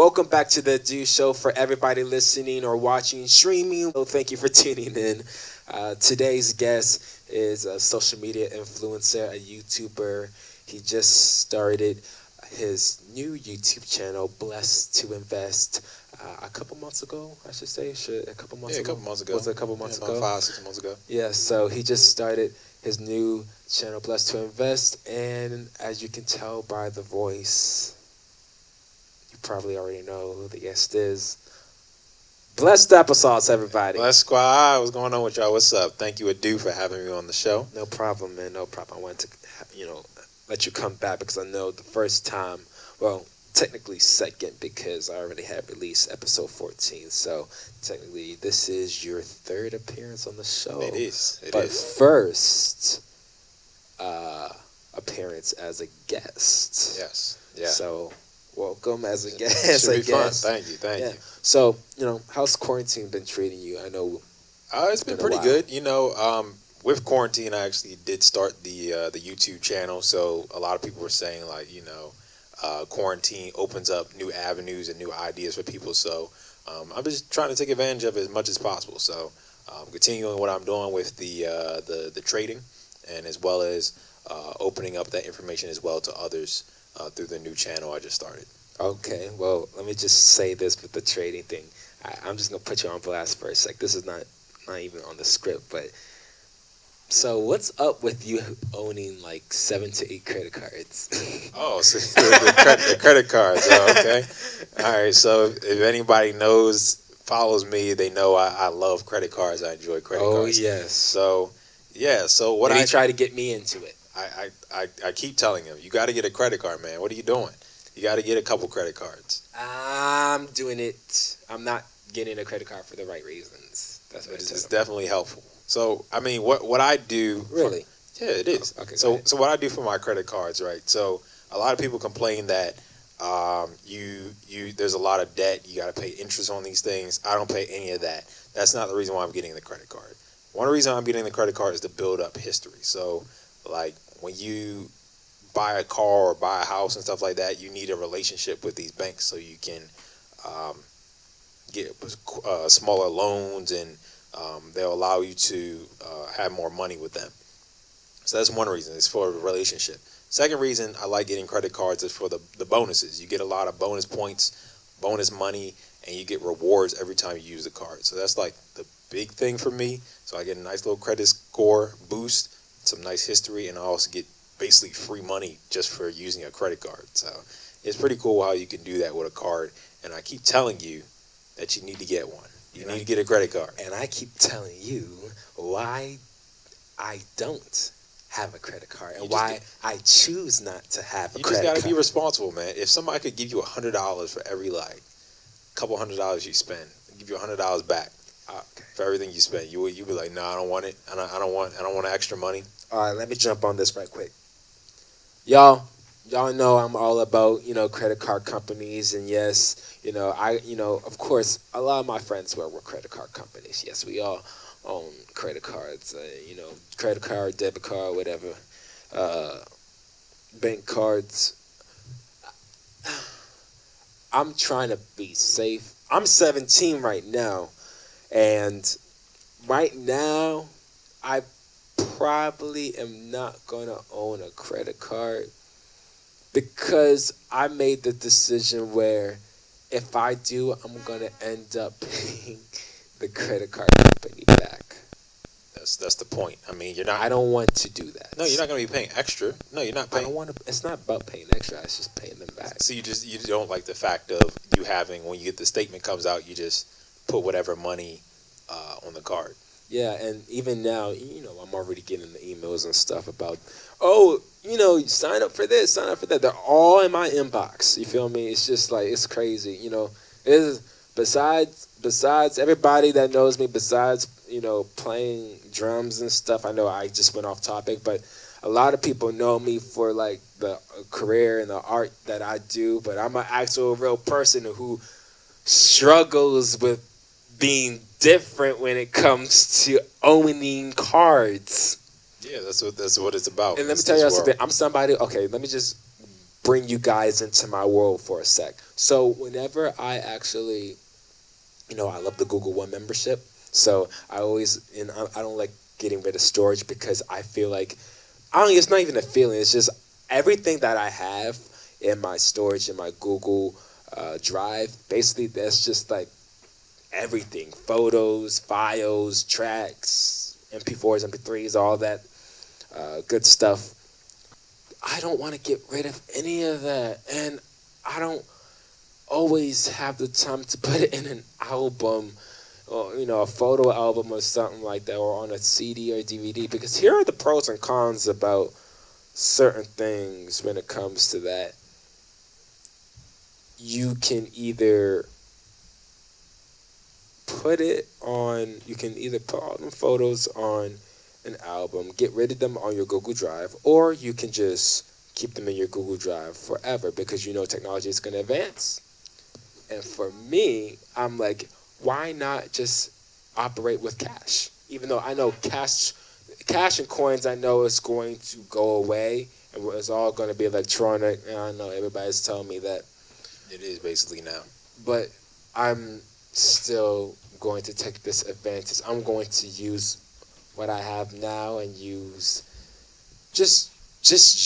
Welcome back to the Do Show for everybody listening or watching, streaming. Well, thank you for tuning in. Today's guest is a social media influencer, a YouTuber. He just started his new YouTube channel, Blessed to Invest, a couple months ago, I should say. A couple months ago? A couple months ago. Was it a couple months ago? About 5-6 months ago. Yeah, so he just started his new channel, Blessed to Invest, and as you can tell by the voice, you probably already know who the guest is. Blessed Applesauce, everybody. Blessed Squad, what's going on with y'all? What's up? Thank you, Adu, for having me on the show. No problem, man. No problem. I wanted to, let you come back because I know the first time, well, technically second because I already had released episode 14. So technically, this is your third appearance on the show. It is. But first appearance as a guest. Yes. Yeah. So welcome as a guest. Should be fun. Thank you. So, how's quarantine been treating you? I know it's been pretty good. With quarantine, I actually did start the YouTube channel. So a lot of people were saying, like, quarantine opens up new avenues and new ideas for people. So I'm just trying to take advantage of it as much as possible. So continuing what I'm doing with the trading, and as well as opening up that information as well to others through the new channel I just started. Okay, well, let me just say this with the trading thing. I'm just going to put you on blast for a sec. This is not even on the script, but so what's up with you owning like 7 to 8 credit cards? Oh, so the credit cards. Oh, okay. All right, so if anybody follows me, they know I love credit cards. I enjoy credit cards. Oh, yes. So, yeah, so what I try to get me into it. I keep telling him, you got to get a credit card, man. What are you doing? You got to get a couple credit cards. I'm doing it. I'm not getting a credit card for the right reasons. That's what it's definitely helpful. So, I mean, what I do... Really? Yeah, it is. Okay, so what I do for my credit cards, right? So a lot of people complain that there's a lot of debt. You got to pay interest on these things. I don't pay any of that. That's not the reason why I'm getting the credit card. One reason I'm getting the credit card is to build up history. So, like, when you buy a car or buy a house and stuff like that, you need a relationship with these banks so you can get smaller loans, and they'll allow you to have more money with them. So that's one reason. It's for a relationship. Second reason I like getting credit cards is for the bonuses. You get a lot of bonus points, bonus money, and you get rewards every time you use the card. So that's like the big thing for me. So I get a nice little credit score boost, some nice history, and I also get basically free money just for using a credit card. So it's pretty cool how you can do that with a card. And I keep telling you that you need to get one. You need to get a credit card. And I keep telling you why I don't have a credit card and why I choose not to have a credit card. You just got to be responsible, man. If somebody could give you $100 for every couple $100 you spend, give you $100 back for everything you spend, you be like, no, I don't want it. I don't want extra money. All right, let me jump on this right quick. Y'all know I'm all about, credit card companies, and yes, of course, a lot of my friends work with credit card companies. Yes, we all own credit cards, credit card, debit card, whatever, bank cards. I'm trying to be safe. I'm 17 right now, and right now, I probably am not going to own a credit card because I made the decision where if I do, I'm going to end up paying the credit card company back. That's the point. I mean, you're not... I don't want to do that. No, you're not going to be paying extra. No, you're not paying... I don't want to... It's not about paying extra. It's just paying them back. So you don't like the fact of you having, when you get the statement comes out, you just put whatever money on the card. Yeah, and even now, I'm already getting the emails and stuff about, sign up for this, sign up for that. They're all in my inbox. You feel me? It's just like, it's crazy. Besides everybody that knows me, besides, playing drums and stuff, I know I just went off topic, but a lot of people know me for like the career and the art that I do, but I'm an actual real person who struggles with being different when it comes to owning cards. Yeah, that's what it's about. And let me tell you something. I'm somebody. Okay, let me just bring you guys into my world for a sec. So whenever I actually, I love the Google One membership. So I always, I don't like getting rid of storage because I feel like, I don't. It's not even a feeling. It's just everything that I have in my storage in my Google Drive. Basically, that's just like everything: photos, files, tracks, MP4s, MP3s, all that good stuff. I don't want to get rid of any of that, and I don't always have the time to put it in an album, or a photo album or something like that, or on a CD or DVD. Because here are the pros and cons about certain things when it comes to that. You can either put all the photos on an album, get rid of them on your Google Drive, or you can just keep them in your Google Drive forever because technology is going to advance. And for me, I'm like, why not just operate with cash? Even though I know cash and coins, I know it's going to go away and it's all going to be electronic. And I know everybody's telling me that. It is basically now. But I'm still going to take this advantage. I'm going to use what I have now and just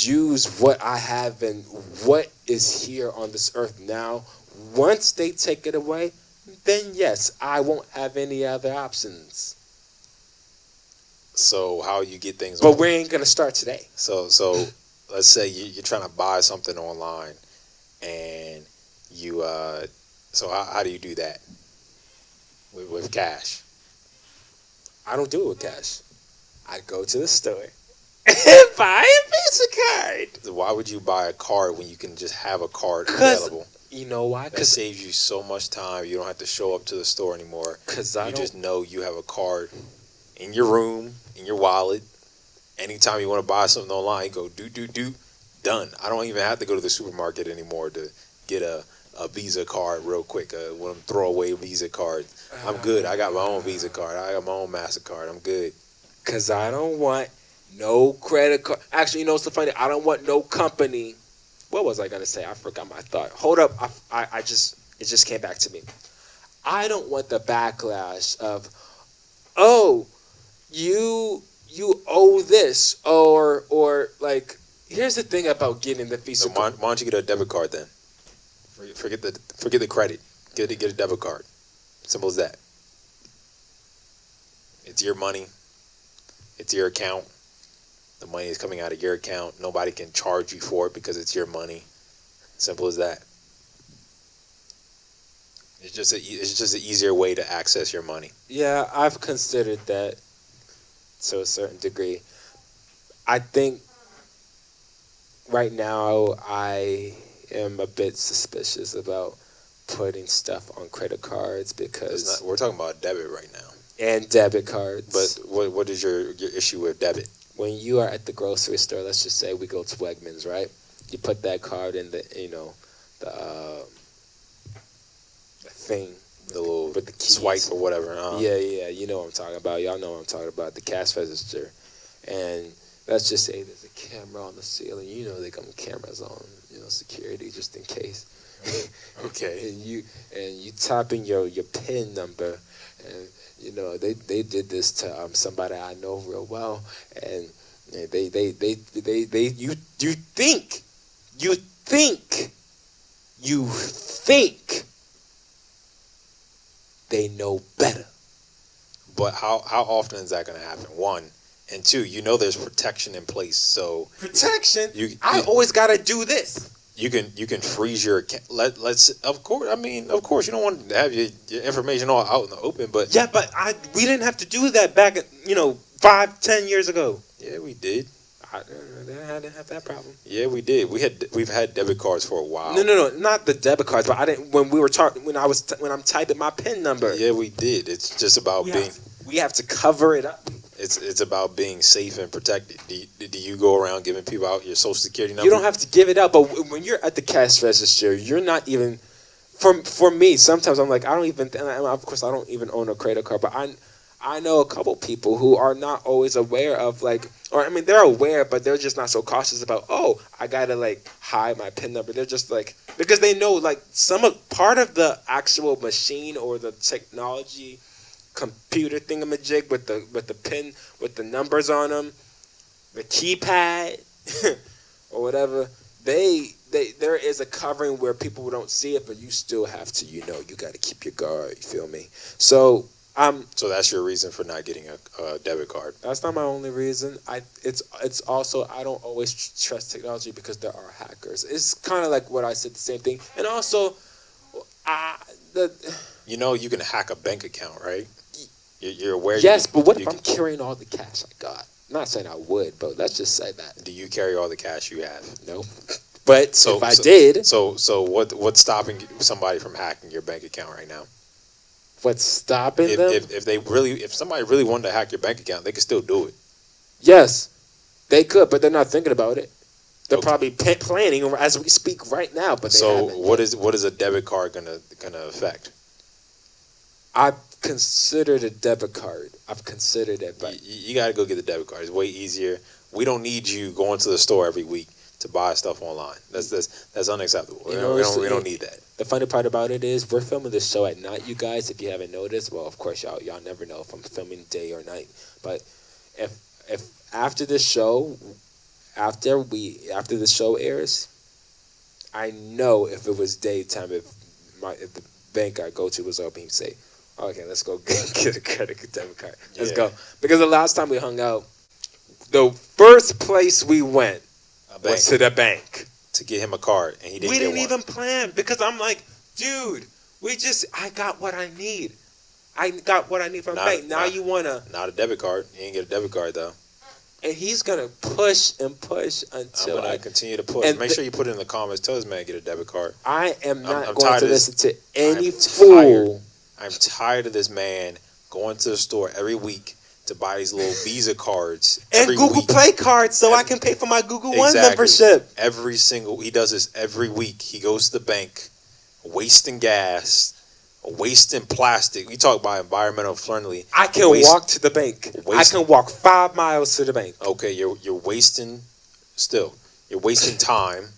use what I have and what is here on this earth now. Once they take it away, then yes, I won't have any other options. So how you get things? But we ain't gonna start today. So let's say you're trying to buy something online, and you so how do you do that with cash? I don't do it with cash. I go to the store and buy a Visa card. So why would you buy a card when you can just have a card available? You know why? That saves you so much time. You don't have to show up to the store anymore. You just know you have a card in your room, in your wallet. Anytime you want to buy something online, you go do, done. I don't even have to go to the supermarket anymore to get a Visa card real quick, one of them throwaway Visa cards. I'm good. I got my own Visa card. I got my own MasterCard. I'm good. Because I don't want no credit card. Actually, what's so funny? I don't want no company. What was I going to say? I forgot my thought. Hold up. It just came back to me. I don't want the backlash of, oh, you owe this, or like, here's the thing about getting the Visa card. Why don't you get a debit card then? Forget the credit. Get a debit card. Simple as that. It's your money. It's your account. The money is coming out of your account. Nobody can charge you for it because it's your money. Simple as that. It's just an easier way to access your money. Yeah, I've considered that to a certain degree. I think right now I am a bit suspicious about putting stuff on credit cards because we're talking about debit right now. And debit cards. But what is your issue with debit? When you are at the grocery store, let's just say we go to Wegmans, right? You put that card in the thing, the little with the keys. Swipe or whatever. Yeah, you know what I'm talking about. Y'all know what I'm talking about. The cash register, and let's just say there's a camera on the ceiling. They got cameras on, security just in case. Okay. And you type in your PIN number, and they did this to somebody I know real well, and you think they know better. But how often is that going to happen? One. And two, there's protection in place. So protection? I always got to do this. You can freeze your account. Of course you don't want to have your information all out in the open, but yeah, but we didn't have to do that back 5-10 years ago. Yeah, we did. I didn't have that problem. Yeah, we did. We've had debit cards for a while. No, not the debit cards, but I didn't when I'm typing my PIN number. Yeah, we did. It's just about we have to cover it up. It's about being safe and protected. Do you go around giving people out your social security number? You don't have to give it out, but when you're at the cash register, you're not even. For me, sometimes I'm like, of course I don't even own a credit card, but I know a couple people who are not always aware of like, or I mean, they're aware, but they're just not so cautious about. Oh, I gotta like hide my PIN number. They're just like because they know like part of the actual machine or the technology computer thingamajig with the pin with the numbers on them, the keypad or whatever. There is a covering where people don't see it, but you still have to. You got to keep your guard. You feel me? So. So that's your reason for not getting a debit card. That's not my only reason. It's also I don't always trust technology because there are hackers. It's kind of like what I said, the same thing. And also, you can hack a bank account, right? You're aware. Yes, but what if I'm carrying all the cash I got? I'm not saying I would, but let's just say that. Do you carry all the cash you have? No. But if I did, so what's stopping somebody from hacking your bank account right now? What's stopping them? If somebody really wanted to hack your bank account, they could still do it. Yes, they could, but they're not thinking about it. They're probably planning as we speak right now. But what is a debit card gonna affect? I've considered a debit card. I've considered it, but you got to go get the debit card. It's way easier. We don't need you going to the store every week to buy stuff online. That's unacceptable. We don't need that. The funny part about it is we're filming this show at night, you guys. If you haven't noticed, well, of course y'all never know if I'm filming day or night. But if after the show, after the show airs, I know if it was daytime, if the bank I go to was open, he'd say, "Okay, let's go get a debit card. Let's go." Because the last time we hung out, the first place we went was to the bank. To get him a card, and he didn't. We didn't even plan because I'm like, dude, I got what I need. I got what I need from the bank. Now you wanna not a debit card. You ain't get a debit card though. And he's gonna push and push until I continue to push. And make sure you put it in the comments. Tell this man to get a debit card. I am not going to listen to any fool. I'm tired of this man going to the store every week to buy these little Visa cards and Google Play cards so I can pay for my Google One membership. He does this every week. He goes to the bank, wasting gas, wasting plastic. We talk about environmental friendly. I can walk to the bank. I can walk 5 miles to the bank. Okay, you're wasting. Still, you're wasting time.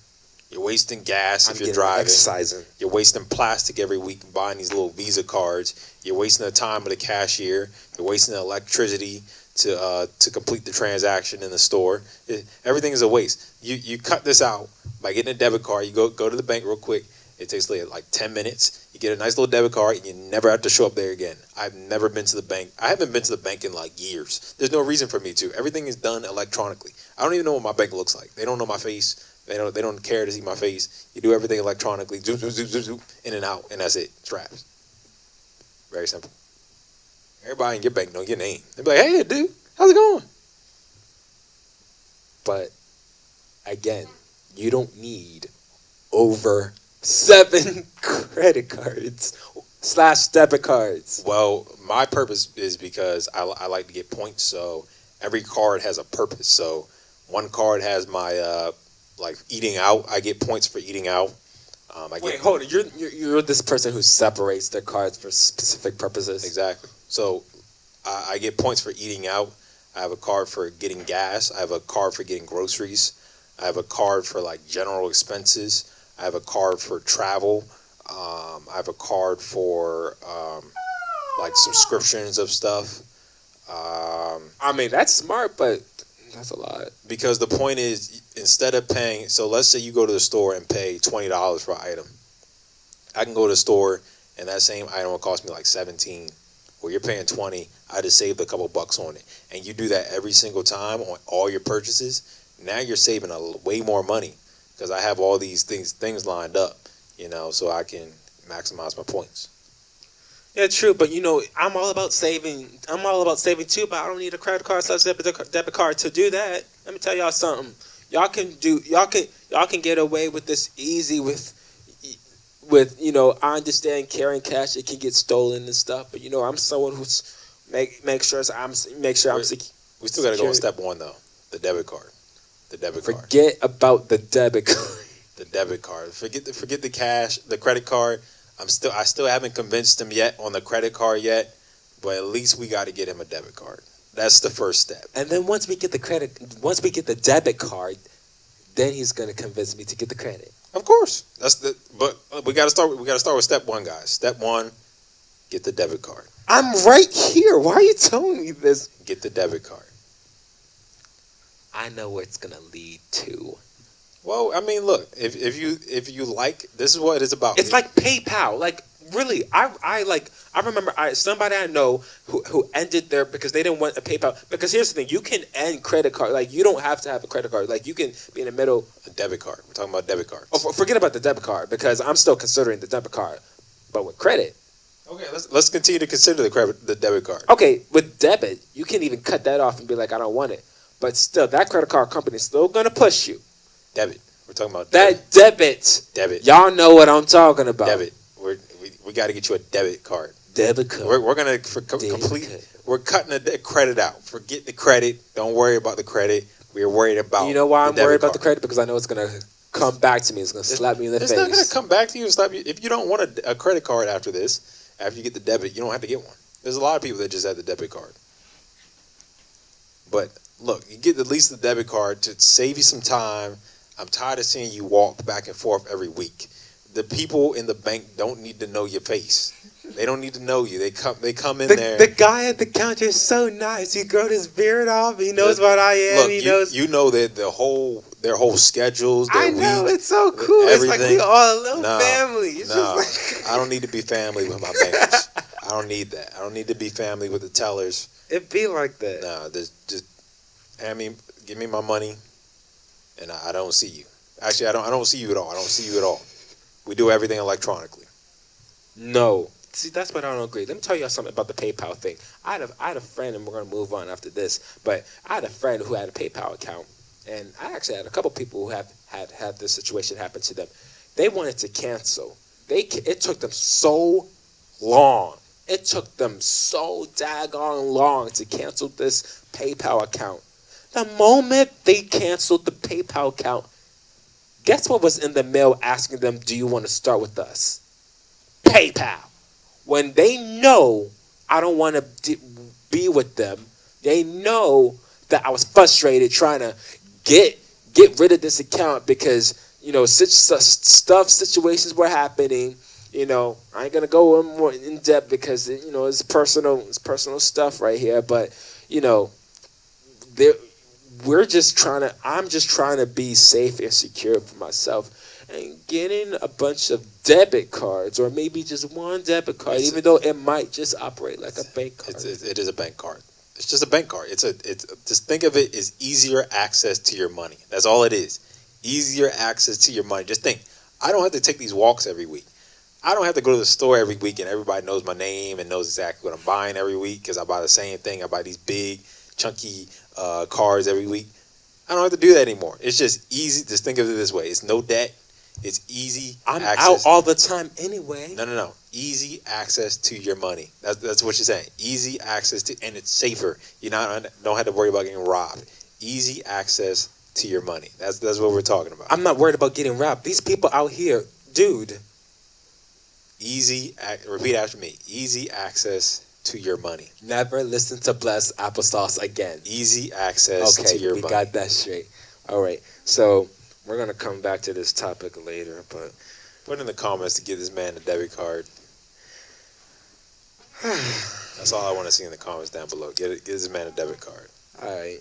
You're wasting gas if you're driving. Exercising. You're wasting plastic every week buying these little Visa cards. You're wasting the time of the cashier. You're wasting the electricity to complete the transaction in the store. Everything is a waste. You cut this out by getting a debit card. You go to the bank real quick. It takes like 10 minutes. You get a nice little debit card, and you never have to show up there again. I've never been to the bank. I haven't been to the bank in like years. There's no reason for me to. Everything is done electronically. I don't even know what my bank looks like. They don't know my face. They don't care to see my face. You do everything electronically, zoom, zoom, zoom, zoom, zoom, in and out, and that's it. It's wraps. Very simple. Everybody in your bank know your name. They be like, "Hey, dude, how's it going?" But again, you don't need over 7 credit cards / debit cards. Well, my purpose is because I like to get points. So every card has a purpose. So one card has my like eating out. I get points for eating out. Hold on. You're this person who separates their cards for specific purposes. Exactly. So I get points for eating out. I have a card for getting gas. I have a card for getting groceries. I have a card for like general expenses. I have a card for travel. I have a card for like subscriptions of stuff. I mean, that's smart, but that's a lot. Because the point is, instead of paying, so let's say you go to the store and pay $20 for an item. I can go to the store and that same item will cost me like $17. Well, you're paying $20. I just saved a couple bucks on it. And you do that every single time on all your purchases. Now you're saving way more money because I have all these things lined up, so I can maximize my points. Yeah, true, but I'm all about saving. I'm all about saving too, but I don't need a credit card / debit card to do that. Let me tell y'all something. Y'all can get away with this easy with I understand carrying cash, it can get stolen and stuff, but I'm someone who's make sure I'm secure. We still got to go on step 1 though. The debit card. Forget about the debit card. The debit card. Forget the cash, the credit card. I still haven't convinced them yet on the credit card yet, but at least we got to get him a debit card. That's the first step. And then once we get the debit card, then he's gonna convince me to get the credit. Of course, but we got to start. We got to start with step one, guys. Step one, get the debit card. I'm right here. Why are you telling me this? Get the debit card. I know where it's gonna lead to. Well, I mean, look, if you like, this is what it's about. It's like PayPal. Like really, I remember somebody I know who ended their because they didn't want a PayPal. Because here's the thing, you can end credit card. Like you don't have to have a credit card. Like you can be in the middle. A debit card. We're talking about debit cards. Oh, forget about the debit card because I'm still considering the debit card, but with credit. Okay, let's continue to consider the debit card. Okay, with debit, you can even cut that off and be like, I don't want it. But still, that credit card company is still gonna push you. Debit. We're talking about that debit. Debit. Y'all know what I'm talking about. Debit. We got to get you a debit card. Debit card. We're gonna complete. We're cutting the credit out. Forget the credit. Don't worry about the credit. We're worried about. You know why I'm worried about the credit? Because I know it's gonna come back to me. It's gonna slap me in the face. It's not gonna come back to you and slap you. If you don't want a credit card after this, after you get the debit, you don't have to get one. There's a lot of people that just have the debit card. But look, you get at least the debit card to save you some time. I'm tired of seeing you walk back and forth every week. The people in the bank don't need to know your face. They don't need to know you. They come in there. The guy at the counter is so nice. He grown his beard off. He knows what I am. Look, he knows. You know that their whole schedules. Their I know week, it's so cool. Everything. It's like we all a little family. It's no, just like I don't need to be family with my bankers. I don't need that. I don't need to be family with the tellers. It be like that. No, just give me my money, and I don't see you. Actually, I don't see you at all. I don't see you at all. We do everything electronically. No. See, that's what I don't agree. Let me tell you something about the PayPal thing. I had a friend, and we're going to move on after this, but I had a friend who had a PayPal account, and I actually had a couple people who had this situation happen to them. They wanted to cancel. It took them so long. It took them so daggone long to cancel this PayPal account. The moment they canceled the PayPal account, guess what was in the mail asking them, do you want to start with us? PayPal. When they know I don't want to be with them, they know that I was frustrated trying to get rid of this account because, situations were happening. I ain't going to go more in depth because, it's personal stuff right here. But, I'm just trying to be safe and secure for myself. And getting a bunch of debit cards, or maybe just one debit card, even though it might just operate like a bank card. It is a bank card. It's just a bank card. Just think of it as easier access to your money. That's all it is. Easier access to your money. Just think, I don't have to take these walks every week. I don't have to go to the store every week and everybody knows my name and knows exactly what I'm buying every week because I buy the same thing. I buy these big, chunky cards every week. I don't have to do that anymore. It's just easy. Just think of it this way. It's no debt. It's easy access. I'm out all the time anyway. No. Easy access to your money. That's what you're saying. Easy access to, and it's safer. You don't have to worry about getting robbed. Easy access to your money. That's what we're talking about. I'm not worried about getting robbed. These people out here, dude. Repeat after me. Easy access to your money. Never listen to Blessed Applesauce again. Easy access to your money. Okay, we got that straight. All right, so we're going to come back to this topic later, but put in the comments to give this man a debit card. That's all I want to see in the comments down below. Give this man a debit card. All right.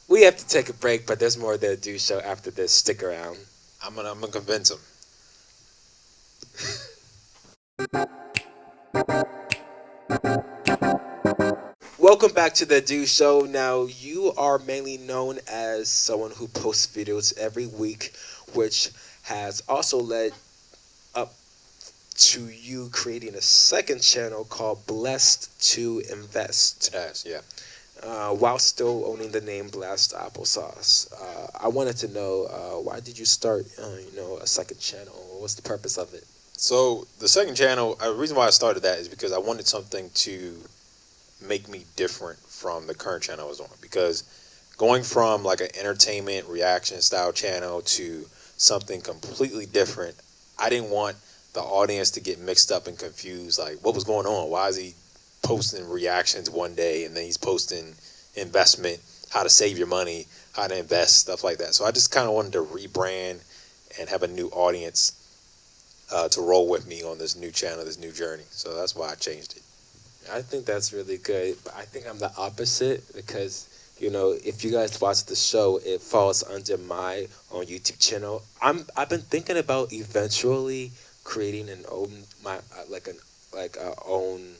We have to take a break, but there's more to do show after this. Stick around. I'm gonna convince him. Welcome back to the Do Show. Now, you are mainly known as someone who posts videos every week, which has also led up to you creating a second channel called Blessed to Invest. It has, yeah. While still owning the name Blessed Applesauce. I wanted to know, why did you start, a second channel? What's the purpose of it? So the second channel, the reason why I started that is because I wanted something to make me different from the current channel I was on. Because going from like an entertainment reaction style channel to something completely different, I didn't want the audience to get mixed up and confused. Like, what was going on? Why is he posting reactions one day, and then he's posting investment, how to save your money, how to invest, stuff like that. So I just kind of wanted to rebrand and have a new audience to roll with me on this new channel, this new journey. So that's why I changed it. I think that's really good. But I think I'm the opposite because, if you guys watch the show, it falls under my own YouTube channel. I've been thinking about eventually creating an own my like a own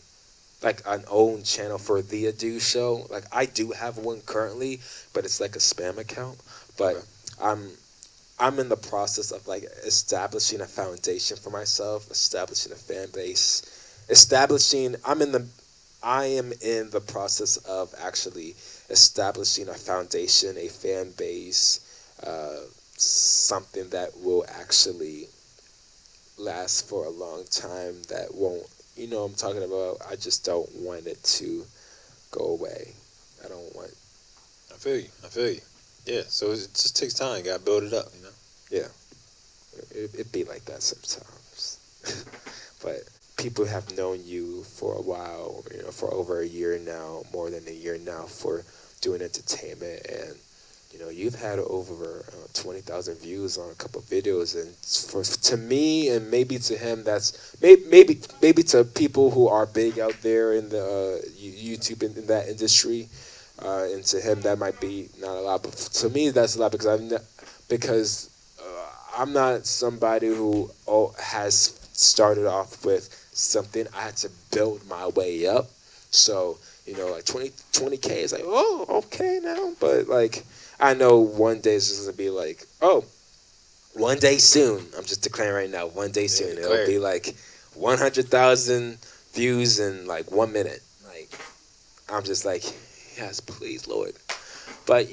like an own channel for THEADUSHOW. Like I do have one currently, but it's like a spam account. But Okay. I'm I'm in the process of like establishing a foundation for myself, establishing a fan base, establishing. I am in the process of actually establishing a foundation, a fan base, something that will actually last for a long time. That won't, I'm talking about. I just don't want it to go away. I don't want. I feel you. I feel you. Yeah. So it just takes time. You got to build it up. Yeah, it be like that sometimes. But people have known you for a while, for over a year now, more than a year now, for doing entertainment, and you've had over 20,000 views on a couple of videos, and to me and maybe to him, that's maybe to people who are big out there in the YouTube in that industry, and to him that might be not a lot, but to me that's a lot because I'm not somebody who has started off with something. I had to build my way up. So, like 20K is like, oh, okay now. But, like, I know one day it's just going to be like, oh, one day soon. I'm just declaring right now, one day soon. declare. It'll be like 100,000 views in, like, 1 minute. Like, I'm just like, yes, please, Lord. But,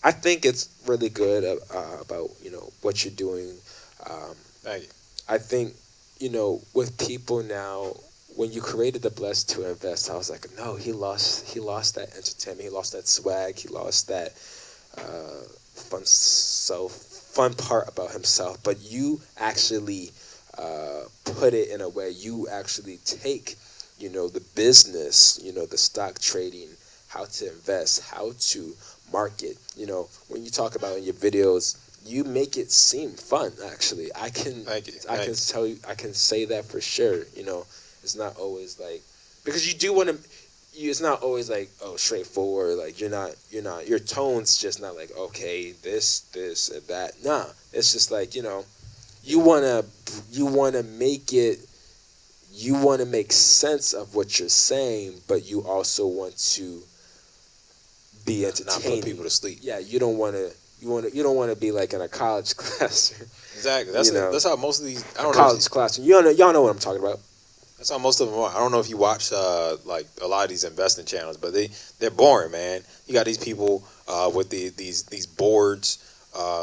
I think it's really good about what you're doing. Thank you. I think with people now, when you created the Blessed to Invest, I was like, no, he lost that entertainment, he lost that swag, he lost that fun part about himself. But you actually put it in a way. You actually take the business, the stock trading, how to invest, how to market. When you talk about in your videos, you make it seem fun. Actually, I can Thank you. I can tell you, I can say that for sure. It's not always like, because you do want to. It's not always like, oh, straightforward. Like you're not your tone's just not like, okay, this and that. Nah, it's just like you wanna make it. You want to make sense of what you're saying, but you also want to be Not entertaining. put people to sleep. Yeah, you don't want to. You don't want to be like in a college class. Exactly. That's how most of these. I don't know. College class. Y'all know what I'm talking about. That's how most of them are. I don't know if you watch like a lot of these investing channels, but they're boring, man. You got these people with these boards,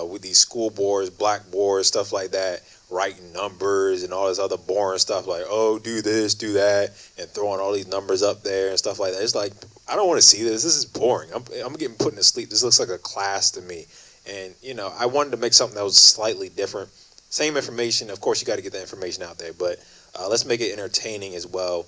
with these school boards, blackboards, stuff like that, writing numbers and all this other boring stuff like, oh, do this, do that, and throwing all these numbers up there and stuff like that. It's like, I don't want to see this. This is boring. I'm getting put to sleep. This looks like a class to me. And I wanted to make something that was slightly different. Same information. Of course, you got to get the information out there, but let's make it entertaining as well.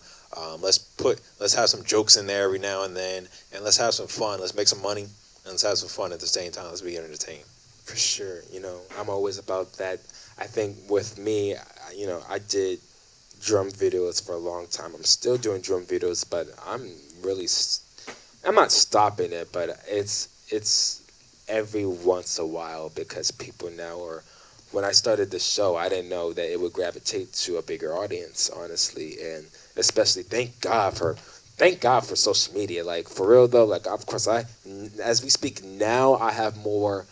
Let's have some jokes in there every now and then, and let's have some fun. Let's make some money, and let's have some fun at the same time. Let's be entertained. For sure. I'm always about that. I think with me, I did drum videos for a long time. I'm still doing drum videos, but I'm not stopping it, but it's every once a while, because people now are. When I started the show, I didn't know that it would gravitate to a bigger audience, honestly, and especially thank God for social media. Like, for real though, like, of course, as we speak now, I have more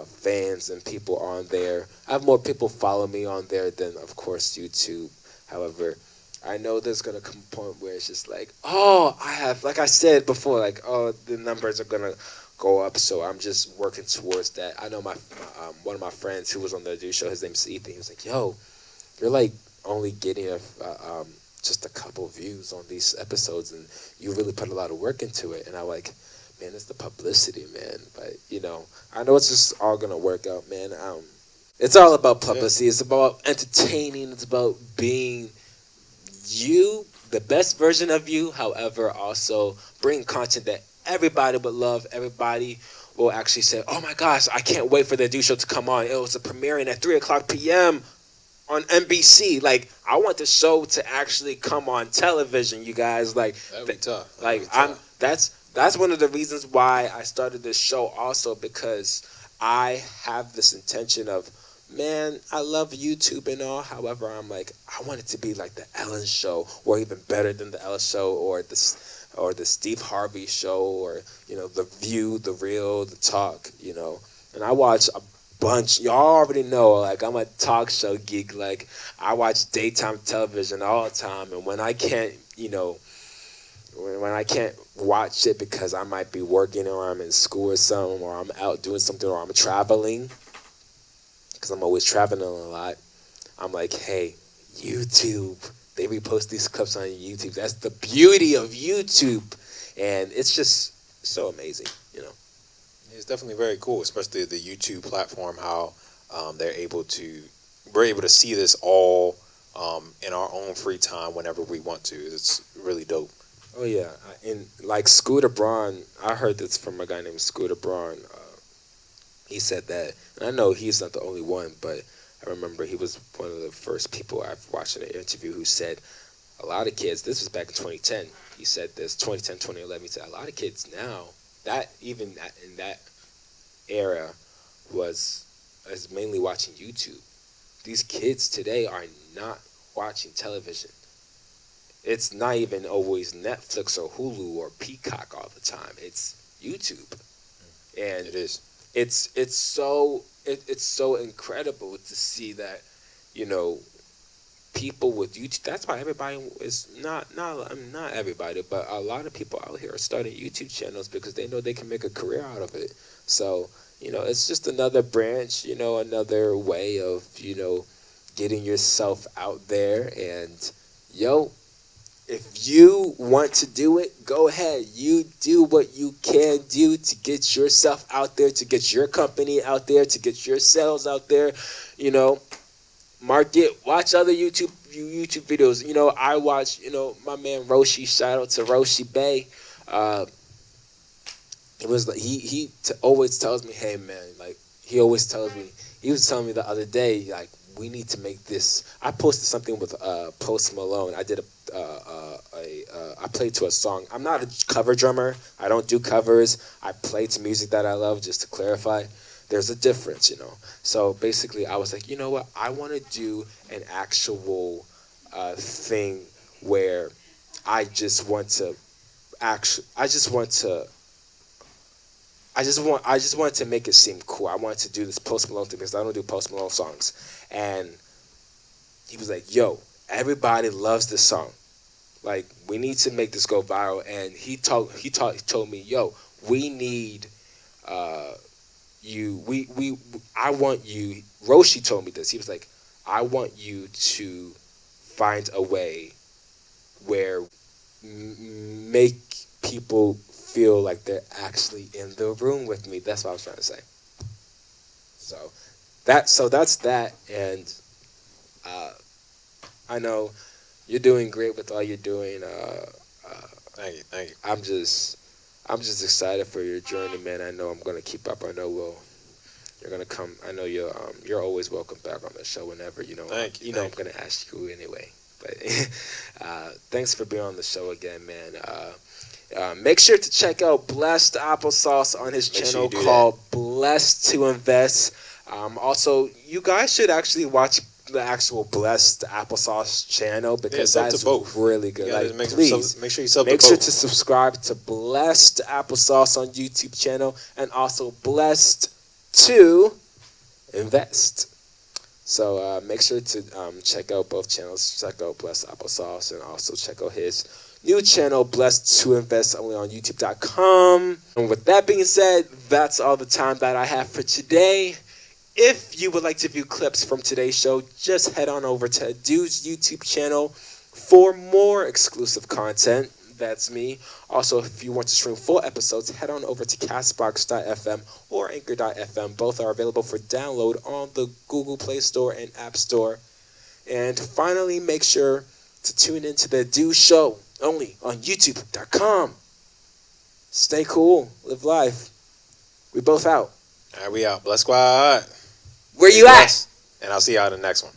fans and people on there. I have more people follow me on there than, of course, YouTube. However, I know there's gonna come a point where it's just like, oh, I have, like I said before, like, oh, the numbers are gonna go up. So I'm just working towards that. I know my one of my friends who was on the Do Show, his name's Ethan. He was like, yo, you're like only getting just a couple views on these episodes, and you really put a lot of work into it. And I'm like, man, it's the publicity, man. But I know it's just all gonna work out, man. It's all about publicity. It's about entertaining. It's about being you, the best version of you. However, also bring content that everybody would love. Everybody will actually say, "Oh my gosh, I can't wait for the Do Show to come on." It was a premiering at 3 o'clock p.m. on NBC. Like, I want the show to actually come on television, you guys. Like, That'd be tough. like that's one of the reasons why I started this show. Also, because I have this intention of, man, I love YouTube and all. However, I'm like, I want it to be like the Ellen Show, or even better than the Ellen Show, or the Steve Harvey Show, or the View, the Real, the Talk. And I watch a bunch. Y'all already know, like, I'm a talk show geek. Like, I watch daytime television all the time, and when I can't, when I can't watch it because I might be working, or I'm in school or something, or I'm out doing something, or I'm traveling, because I'm always traveling a lot, I'm like, hey, YouTube. They repost these clips on YouTube. That's the beauty of YouTube. And it's just so amazing. It's definitely very cool, especially the YouTube platform, how we're able to see this all in our own free time whenever we want to. It's really dope. Oh, yeah. And like Scooter Braun, I heard this from a guy named Scooter Braun. He said that, and I know he's not the only one, but I remember he was one of the first people I've watched in an interview who said a lot of kids, this was back in 2010, he said this, 2010, 2011, he said a lot of kids now, that even in that era is mainly watching YouTube. These kids today are not watching television. It's not even always Netflix or Hulu or Peacock all the time. It's YouTube. And it is. It's so incredible to see that, people with YouTube. That's why everybody is not everybody, but a lot of people out here are starting YouTube channels because they know they can make a career out of it. So, it's just another branch, another way of, getting yourself out there. And, if you want to do it, go ahead. You do what you can do to get yourself out there, to get your company out there, to get your sales out there. Market, watch other YouTube videos. I watch, my man Roshi. Shout out to Roshi Bay. It was like he always tells me, hey man, like he always tells me. He was telling me the other day, like, we need to make this. I posted something with Post Malone. I did I played to a song. I'm not a cover drummer. I don't do covers. I play to music that I love, just to clarify. There's a difference, So basically, I was like, you know what? I want to do an actual thing where I just want to make it seem cool. I wanted to do this Post Malone thing because I don't do Post Malone songs. And he was like, yo, everybody loves this song. Like, we need to make this go viral. And he told me, yo, we need you. I want you. Roshi told me this. He was like, I want you to find a way where make people feel like they're actually in the room with me. That's what I was trying to say. So that's that. And I know you're doing great with all you're doing. Thank you. I'm just excited for your journey, man. I know I'm gonna keep up. I know you're gonna come. I know you're always welcome back on the show whenever. Thank you. I'm gonna ask you anyway. But thanks for being on the show again, man. Make sure to check out Blessed Applesauce on his channel called Blessed to Invest. Also, you guys should actually watch the actual Blessed Applesauce channel because that's really good. Please make sure you sub make sure to subscribe to Blessed Applesauce on YouTube channel, and also Blessed to Invest. So make sure to check out both channels. Check out Blessed Applesauce, and also check out his new channel, Blessed to Invest, only on YouTube.com. And with that being said, that's all the time that I have for today. If you would like to view clips from today's show, just head on over to Dude's YouTube channel for more exclusive content. That's me. Also, if you want to stream full episodes, head on over to Castbox.fm or Anchor.fm. Both are available for download on the Google Play Store and App Store. And finally, make sure to tune into the Do Show only on YouTube.com. Stay cool. Live life. We both out. All right, we out. Bless Squad. Where you at? And I'll see y'all in the next one.